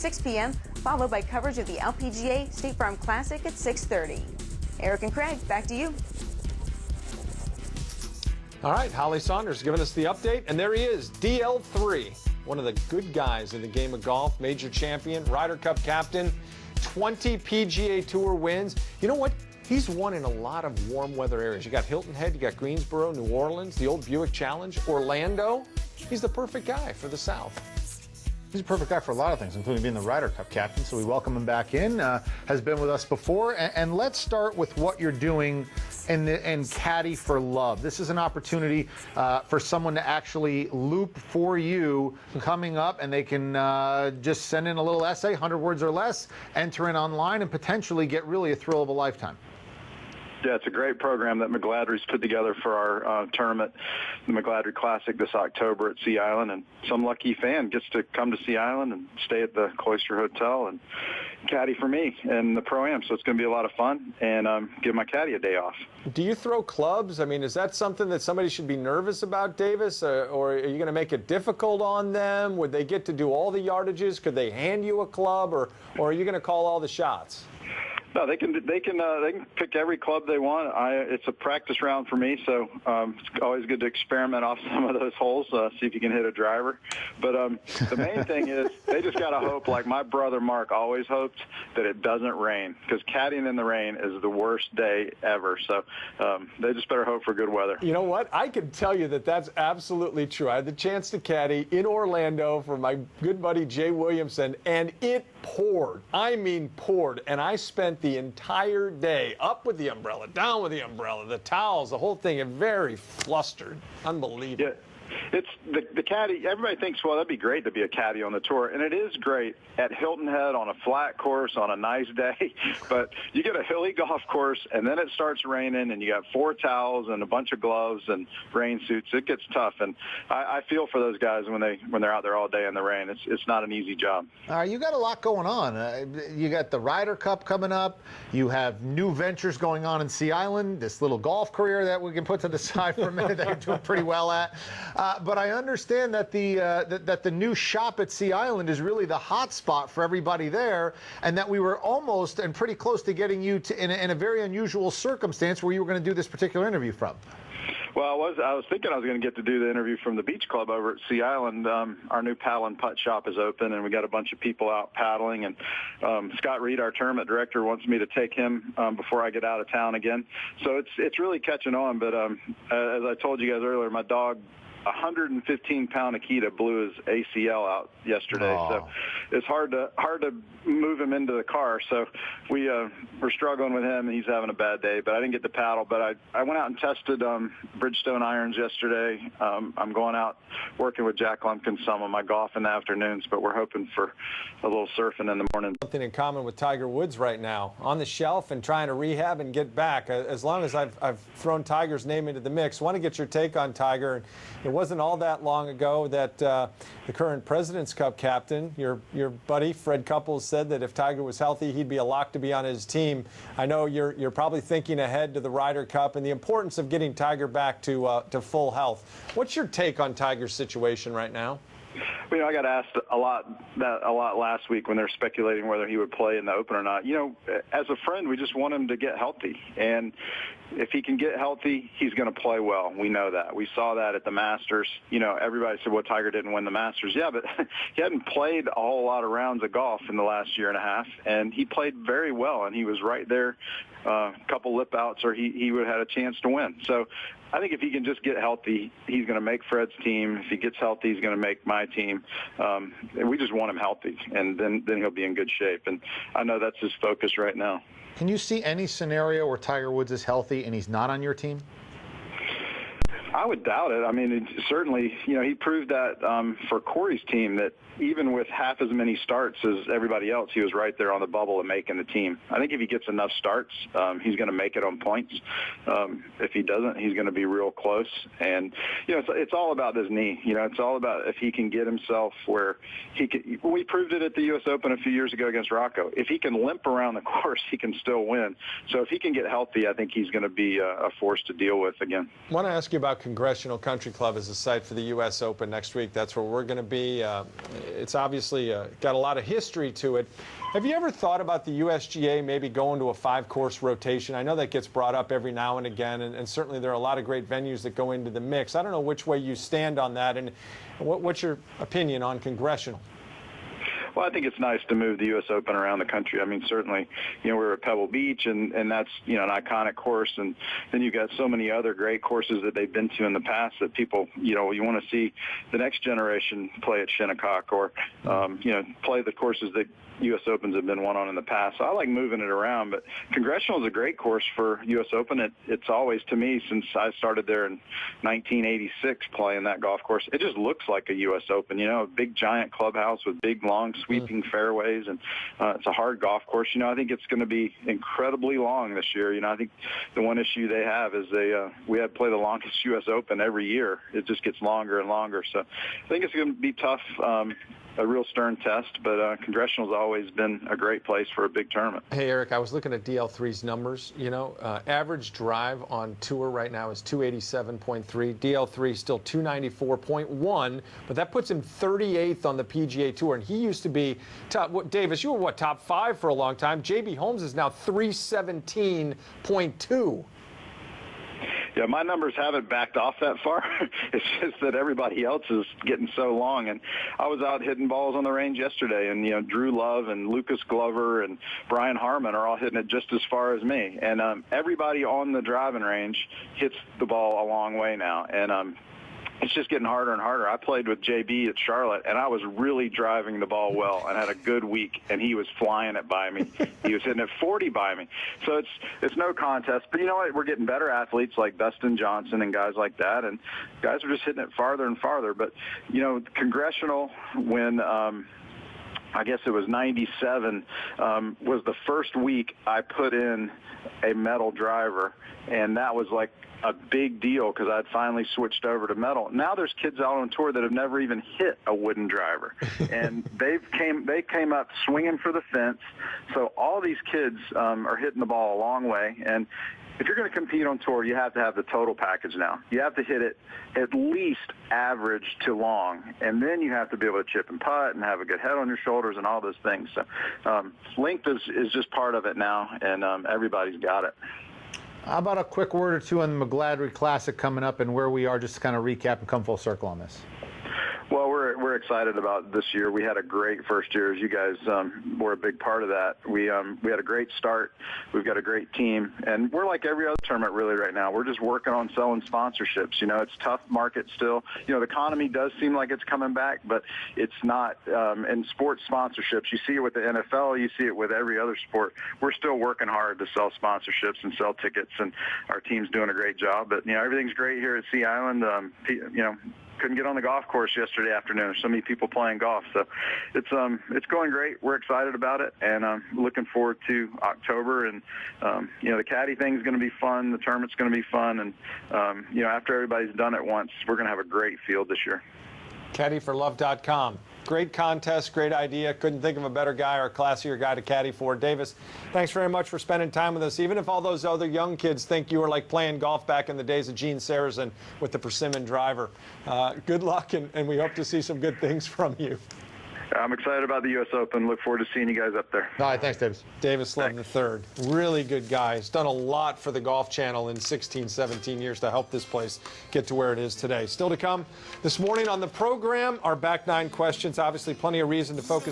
6 p.m., followed by coverage of the LPGA State Farm Classic at 6:30. Eric and Craig, back to you. All right, Holly Saunders giving us the update, and there he is, DL3, one of the good guys in the game of golf, major champion, Ryder Cup captain, 20 PGA Tour wins. You know what? He's won in a lot of warm weather areas. You got Hilton Head, you got Greensboro, New Orleans, the old Buick Challenge, Orlando. He's the perfect guy for the South. He's a perfect guy for a lot of things, including being the Ryder Cup captain, so we welcome him back in. Has been with us before, and let's start with what you're doing in Caddie for Love. This is an opportunity for someone to actually loop for you coming up, and they can just send in a little essay, 100 words or less, enter in online, and potentially get really a thrill of a lifetime. Yeah, it's a great program that McGladrey's put together for our tournament, the McGladrey Classic this October at Sea Island. And some lucky fan gets to come to Sea Island and stay at the Cloister Hotel and caddy for me and the Pro-Am. So it's going to be a lot of fun, and give my caddy a day off. Do you throw clubs? I mean, is that something that somebody should be nervous about, Davis? Or are you going to make it difficult on them? Would they get to do all the yardages? Could they hand you a club, or are you going to call all the shots? No, they can pick every club they want. It's a practice round for me, so it's always good to experiment off some of those holes, see if you can hit a driver. But the main thing is they just got to hope, like my brother Mark always hoped, that it doesn't rain, because caddying in the rain is the worst day ever. So they just better hope for good weather. You know what? I can tell you that that's absolutely true. I had the chance to caddy in Orlando for my good buddy Jay Williamson, and it poured. I mean poured, and I spent the entire day up with the umbrella, down with the umbrella, the towels, the whole thing, and very flustered. Unbelievable. Yeah. It's the caddy. Everybody thinks, well, that'd be great to be a caddy on the tour, and it is great at Hilton Head on a flat course on a nice day. But you get a hilly golf course, and then it starts raining, and you got 4 towels and a bunch of gloves and rain suits. It gets tough, and I feel for those guys when they're out there all day in the rain. It's not an easy job. You got a lot going on. You got the Ryder Cup coming up. You have new ventures going on in Sea Island. This little golf career that we can put to the side for a minute that you're doing pretty well at. But I understand that the new shop at Sea Island is really the hot spot for everybody there, and that we were almost and pretty close to getting you to in a very unusual circumstance where you were going to do this particular interview from. Well, I was thinking I was going to get to do the interview from the beach club over at Sea Island. Our new paddle and putt shop is open, and we got a bunch of people out paddling. And Scott Reed, our tournament director, wants me to take him before I get out of town again. So it's really catching on. But as I told you guys earlier, my dog, 115-pound Akita, blew his ACL out yesterday. Aww. So it's hard to move him into the car. So we're struggling with him, and he's having a bad day. But I didn't get to paddle. But I went out and tested Bridgestone irons yesterday. I'm going out working with Jack Lumpkin some on my golf in the afternoons, but we're hoping for a little surfing in the morning. Something in common with Tiger Woods right now, on the shelf and trying to rehab and get back. As long as I've thrown Tiger's name into the mix, want to get your take on Tiger. It wasn't all that long ago that the current President's Cup captain, your buddy Fred Couples, said that if Tiger was healthy, he'd be a lock to be on his team. I know you're probably thinking ahead to the Ryder Cup and the importance of getting Tiger back to full health. What's your take on Tiger's situation right now? Well, I got asked a lot last week when they were speculating whether he would play in the Open or not. As a friend, we just want him to get healthy. And if he can get healthy, he's going to play well. We know that. We saw that at the Masters. Everybody said, well, Tiger didn't win the Masters. Yeah, but he hadn't played a whole lot of rounds of golf in the last year and a half, and he played very well, and he was right there, a couple lip outs, or he would have had a chance to win. So I think if he can just get healthy, he's going to make Fred's team. If he gets healthy, he's going to make my team. And we just want him healthy, and then he'll be in good shape. And I know that's his focus right now. Can you see any scenario where Tiger Woods is healthy and he's not on your team? I would doubt it. I mean, certainly, he proved that for Corey's team, that even with half as many starts as everybody else, he was right there on the bubble and making the team. I think if he gets enough starts, he's going to make it on points. If he doesn't, he's going to be real close. And, it's all about his knee. It's all about if he can get himself where he can. We proved it at the U.S. Open a few years ago against Rocco. If he can limp around the course, he can still win. So if he can get healthy, I think he's going to be a force to deal with again. I want to ask you about Congressional Country Club as a site for the U.S. Open next week. That's where we're going to be. It's obviously got a lot of history to it. Have you ever thought about the USGA maybe going to a 5-course rotation? I know that gets brought up every now and again, and certainly there are a lot of great venues that go into the mix. I don't know which way you stand on that, and what's your opinion on Congressional? Well, I think it's nice to move the U.S. Open around the country. I mean, certainly, we're at Pebble Beach, and that's, an iconic course. And then you've got so many other great courses that they've been to in the past that people, you want to see the next generation play at Shinnecock or, play the courses that U.S. Opens have been won on in the past. So I like moving it around, but Congressional is a great course for U.S. Open. It's always, to me, since I started there in 1986 playing that golf course, it just looks like a U.S. Open, a big giant clubhouse with big, long, sweeping fairways, and it's a hard golf course. I think it's going to be incredibly long this year. I think the one issue they have is we have to play the longest U.S. Open every year. It just gets longer and longer. So I think it's going to be tough, a real stern test, but Congressional's always been a great place for a big tournament. Hey, Eric, I was looking at DL3's numbers. Average drive on tour right now is 287.3. DL3 still 294.1, but that puts him 38th on the PGA Tour, and he used to be top. Davis, you were top 5 for a long time. JB Holmes is now 317.2. Yeah, my numbers haven't backed off that far. It's just that everybody else is getting so long. And I was out hitting balls on the range yesterday, and, Drew Love and Lucas Glover and Brian Harmon are all hitting it just as far as me. And everybody on the driving range hits the ball a long way now. And it's just getting harder and harder. I played with JB at Charlotte, and I was really driving the ball well and had a good week, and he was flying it by me. He was hitting it 40 by me. So it's no contest. But you know what? We're getting better athletes like Dustin Johnson and guys like that, and guys are just hitting it farther and farther. But, Congressional, when I guess it was 97, was the first week I put in a metal driver, and that was like a big deal because I'd finally switched over to metal. Now there's kids out on tour that have never even hit a wooden driver, and they came up swinging for the fence. So all these kids are hitting the ball a long way, and if you're going to compete on tour, you have to have the total package now. You have to hit it at least average to long, and then you have to be able to chip and putt and have a good head on your shoulders and all those things. So length is just part of it now, and everybody's got it. How about a quick word or two on the McGladrey Classic coming up and where we are, just to kind of recap and come full circle on this? Well, we're excited about this year. We had a great first year, as you guys were a big part of that. We had a great start. We've got a great team, and we're like every other tournament really right now. We're just working on selling sponsorships. It's a tough market still. The economy does seem like it's coming back, but it's not. And sports sponsorships, you see it with the NFL, you see it with every other sport. We're still working hard to sell sponsorships and sell tickets, and our team's doing a great job. But everything's great here at Sea Island. Couldn't get on the golf course yesterday afternoon. There's so many people playing golf, so it's going great. We're excited about it, and looking forward to October. And the Caddie thing's going to be fun. The tournament's going to be fun, and after everybody's done it once, we're going to have a great field this year. CaddieForLove.com. Great contest, great idea. Couldn't think of a better guy or classier guy to caddy for. Davis, thanks very much for spending time with us. Even if all those other young kids think you were like playing golf back in the days of Gene Sarazen with the Persimmon driver. Good luck, and we hope to see some good things from you. I'm excited about the U.S. Open. Look forward to seeing you guys up there. All right, thanks, Davis. Davis Love III, really good guy. He's done a lot for the Golf Channel in 16, 17 years to help this place get to where it is today. Still to come this morning on the program, our back nine questions. Obviously, plenty of reason to focus